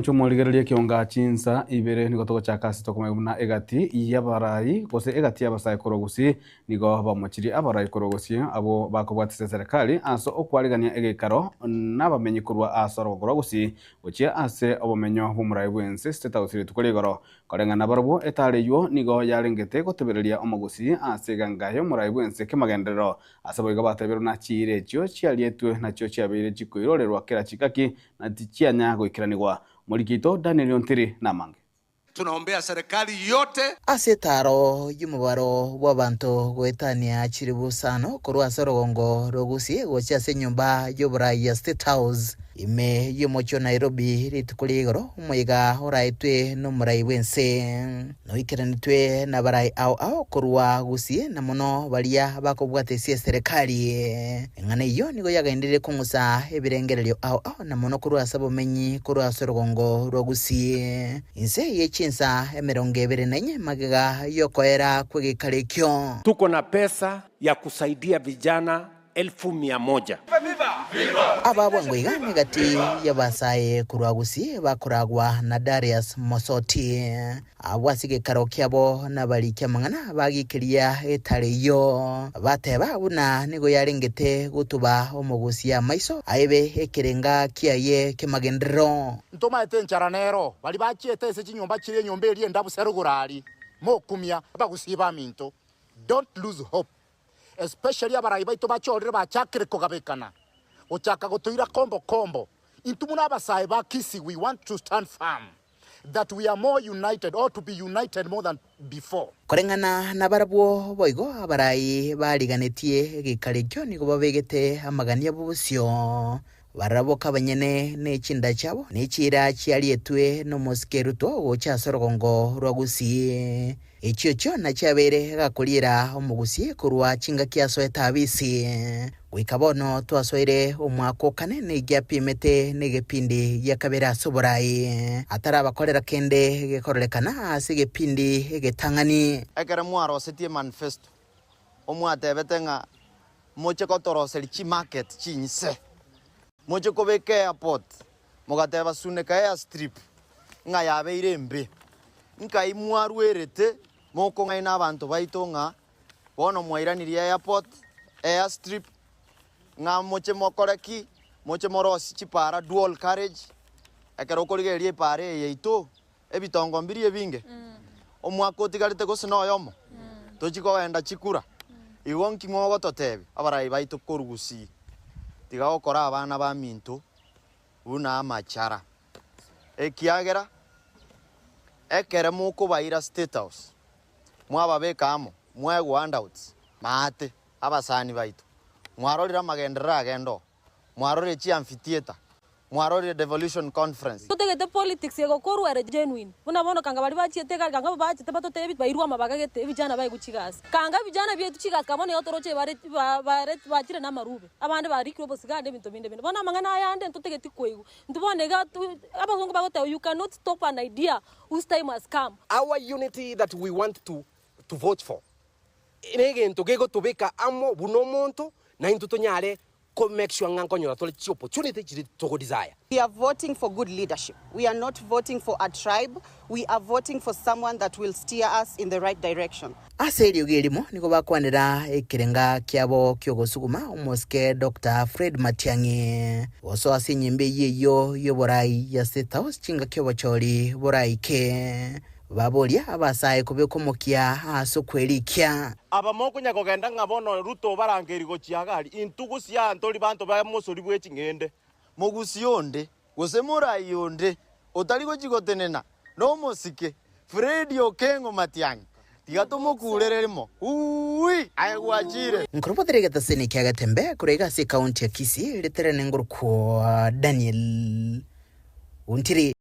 Chumoligereria kionga chinsa ibere nigo togochaka sitokomeguna egati yabarai gose egati yabasai korogusi nigo bamochiri abarai korogusi abo bakobwatise serikali aso okwarigania egekaro n'abamenyi kurwa asoro korogusi gochia ase obomenyo bw'omurai bwense State House ritukorigoro koreng'ana barabwo etareyo nigo yarengete gotebereria omogusi ase gangayo omurai bwense kemagenderero ase boigo bateberwa na chiirechio chiarietwe nachio chiabeire chikoirorerwa kera chikaki na tichianya goikiranigwa Morikito Daniel Ontiri na Mange. Tunaombea serikali yote asetaro y'umubaro w'abantu gwetania chiribusano korwa sorogongo rogusi gocha se nyumba y'oburayi ya State House ime y'omocho Nairobi ritukuligoro umuyiga oraitwe n'omurai bwense noikiranitwe na barai ao korwa gusie na muno baria bakobwatesie serikali eng'ana iyo nigo yagendere kung'usa ebirengererio ao na muno korwa sabomenyi korwa sorogongo rogusie inse yechinsa emerongo ebere nenye magega yokoera kwegikarikyo. Tuko na pesa ya kusaidia vijana 1,100. Aba bwangwiga negati yabasaye kurwagusi bakoragwa na Darius Mosoti abwasige karokyabo nabalikia mangana bagikiria etareyo bateba buna nigo yarengete gutuba omugusi ya maiso aibe ekirenga kiaye kemagendero ntoma etencharanero bali bachiete ese chinyumba chire nyombe eri ndabuserugurari mokumya bagusiba minto. Don't lose hope, especially abarai baito bachorire bachakire kogabekana ochaka gotoira kombo intumuna abasaye bakisi. We want to stand firm that we are more united, or to be united more than before. Koreng'ana na barabwo boigo abarai bariganetie gikarikyo nigo babegete amagania bubusyo baraboka banyene n'echinda chabo n'echira chiarietwe n'omusikeruto gocha sorogongo rwagusi echiocho na chabere gakulira omugusi kurwa chinga kiaso etabisi gwikabono twasoire omwako kanene gyapimete n'egepindi yakabera soborai atara bakorera kende gekorolekana ase gepindi egetang'ani ekere mwaro setie manifesto omwatebete ng'a moche kotoroseri chi market chinyise moche kobeke airport mogateba suneka airstrip ng'a yabeire embe nkai mwarwerete moko ng'aina abantu baito ng'a bono mwairanirie airport airstrip ng'a moche mokoreki moche morosi chipara dual carriage ekero okorigereria epara yaito ebitongo mbiri ebinge omwaka otigarete gose noyomo tochikogenda chikura igo nking'o gototebe abarai baito korugusi tiga gokora abana ba minto buna amachara ekiagera ekere mokobaira State House mwababeka amo mwegwa handouts maate abasani baito mwarorira magenderera agendo mwarorire chi amphitheater mwarorire devolution conference tutegete politics yego korwere genuine buna bono kanga bali bachiete kanga bachete batote bairwa mabagagete vijana bayi guchigas kanga vijana byetu chigas kabone yotoroche bare bachire na marube abande bari kro bosigande binto binde bona mangana ayande tutegete kwego ntubone ga abazungu bagote. You cannot stop an idea whose time has come. Our unity that we want to vote for inegento gego tubeka amo buno monto na intutonyale make sure opportunity to desire. We are voting for good leadership. We are not voting for a tribe. We are voting for someone that will steer us in the right direction. Aserio gelimo niko bakwanira ekirenga kyabo kyogosuguma omoske Dr. Fred Matiang'i oso asinyimbe yeyo yoborai ya State House chinga kyobachori borai ke babolia abasaye kubekomokia aso kwerikia Abamoko nyakogenda ngabono Ruto barangeri gochiagari intugusi ya ntori bantu ba musori bwechingende mogusi yonde gose murai yonde otari gochigotenena no mosike Fred Okengo Matiang'i tiga tumukurererimo aigwachire nkoropoterega seni kyagatembe kurega se county ya Kisii literane nguruko Daniel Ontiri.